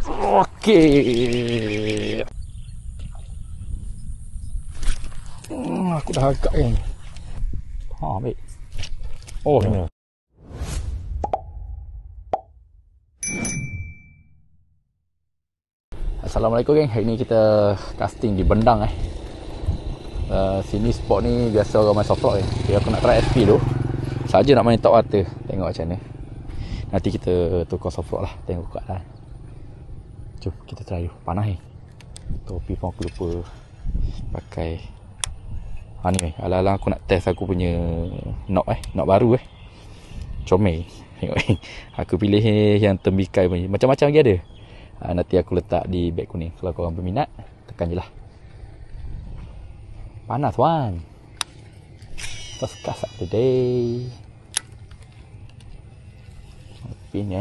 Okey. Aku dah agak ni. Baik. Oh, ni. Assalamualaikum geng. Hari ni kita casting di Bendang sini spot ni biasa orang main soft rock Jadi aku nak try SP dulu. Saja nak main top water. Tengok macam mana. Nanti kita tukar soft rock lah. Tengok keadaan. Jom kita try dulu. Panas ni. Topi pun aku lupa pakai. Ni ala-ala aku nak test aku punya knob knob baru comel. Tengok aku pilih yang tembikai punya. Macam-macam lagi ada. Nanti aku letak di beg kuning. Kalau korang berminat, tekan je lah. Panas wan. First class of the day. Pin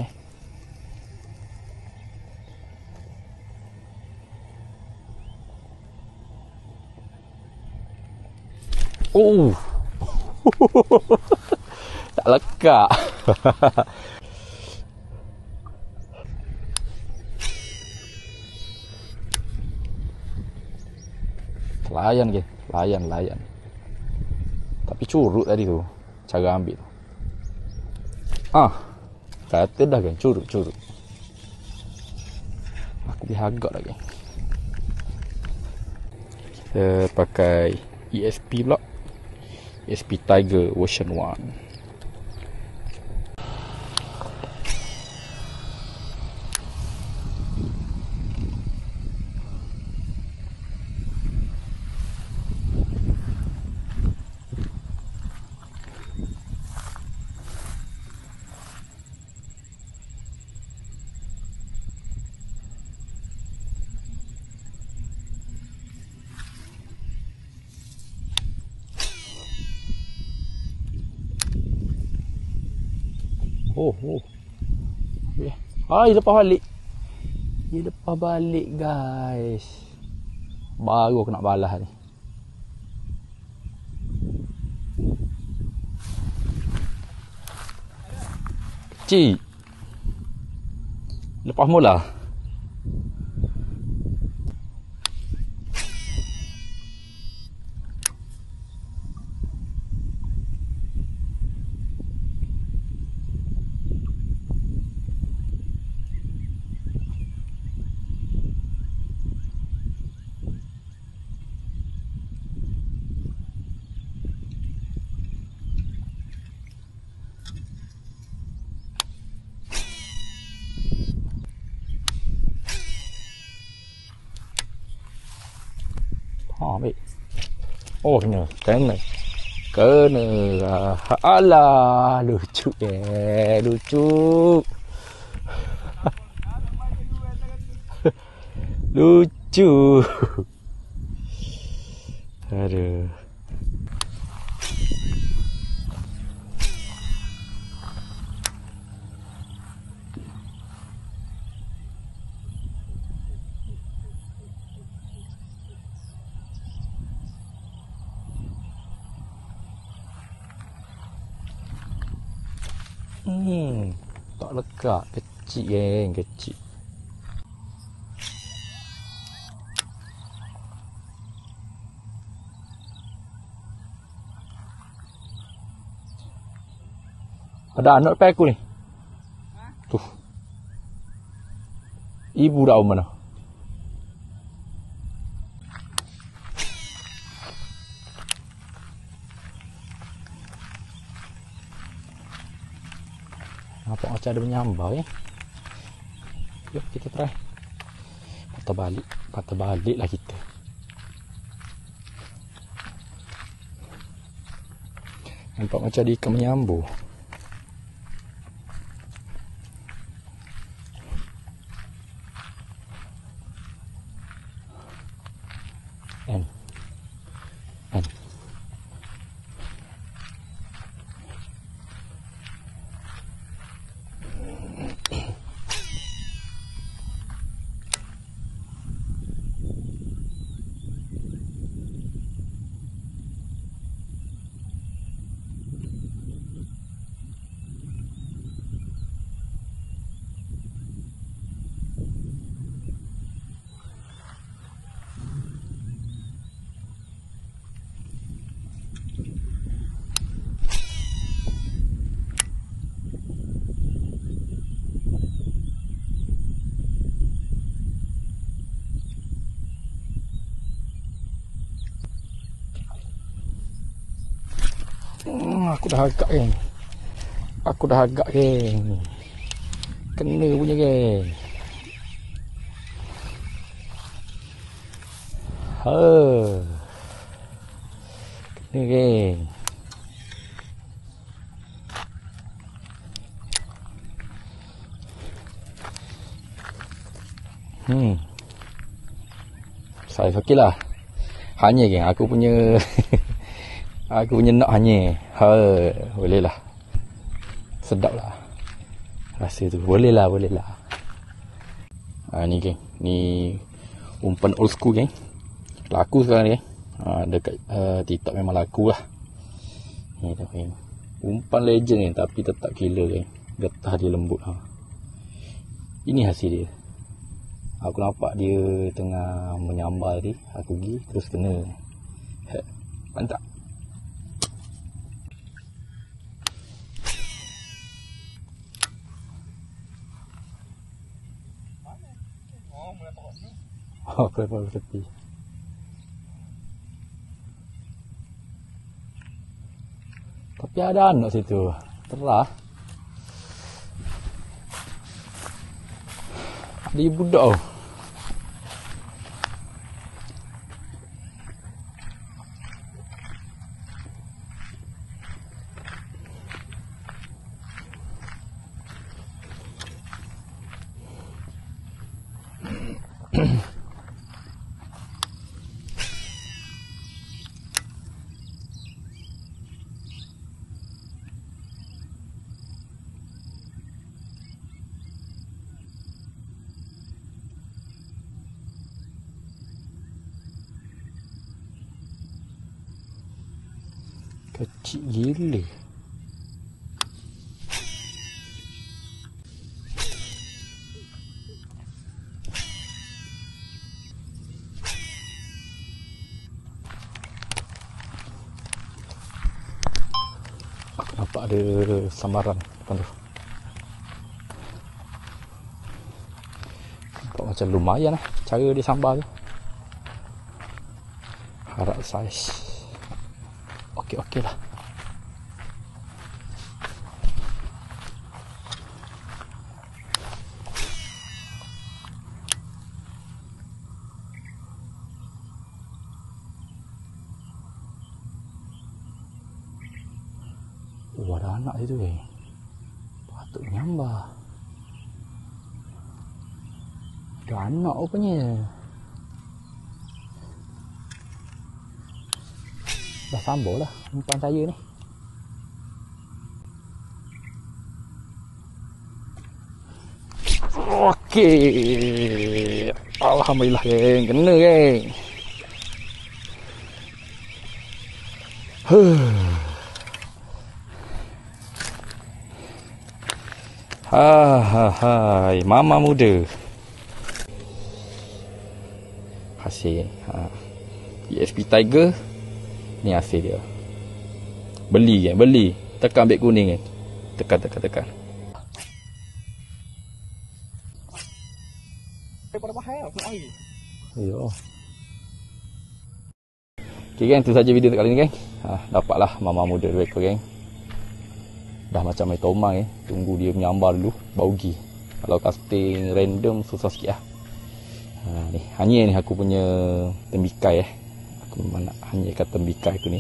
Oh. Tak lekak. Layan ke? Layan. Tapi curut tadi tu. Cara ambil tu. Kata dah kan curut. Aku pergi agak lagi. Kita pakai ESP pula. ESP Tiger version 1. Dia lepas balik guys. Baru aku nak balas ni. Kecil. Lepas mula. Baik. Kena. Alah, lucu. Lucu. Aduh. Tak lekak. Kecil. Ada anak depan aku ni. Tuh. Ibu dah mana? Nampak macam ada menyambar Yuk kita try. Patah balik lah kita. Nampak macam ada ikan menyambur. dah agak geng. Aku dah agak geng. Kena punya geng. Kena geng. Saiz okey lah. Hanya geng, aku punya aku punya nak hanya. Boleh lah. Sedap lah rasa tu. Boleh lah. Ni geng, ni umpan old school geng. Laku sekarang ni geng. Dekat TikTok memang laku lah. Ni tu geng, umpan legend geng, tapi tetap killer geng. Getah dia lembut. Ini hasil dia. Aku nampak dia tengah menyambar tadi. Aku pergi terus kena. Mantap. Keluar tepi. Tapi ada anak situ. Terlah. Ada budak tau. Kecil gila. Aku nampak ada sambaran depan tu. Nampak macam lumayan lah cara dia sambar tu. Harap saiz okey lah. Ada anak situ patut nyambar. Ada anak rupanya. Dah sambal lah umpan saya ni. Okey. Alhamdulillah geng. Kena geng. Hai mama muda. Hasil ESP Tiger. Ni hasil dia. Beli kan, beli. Tekan beg kuning kan. Tekan. Daripada bahaya aku air. Ya. Okey geng, tu saja video untuk kali ni geng. Dapatlah mama muda rekod geng. Dah macam main tomang Tunggu dia menyambar dulu baru pergi. Kalau casting random susah sikit lah. Ni hanya ni aku punya tembikai Aku memang nak hanyakan tembikai aku ni.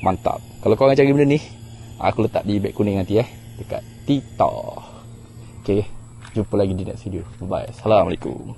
Mantap. Kalau korang cari benda ni, aku letak di beg kuning nanti dekat TikTok. Okay, jumpa lagi di next video. Bye. Assalamualaikum.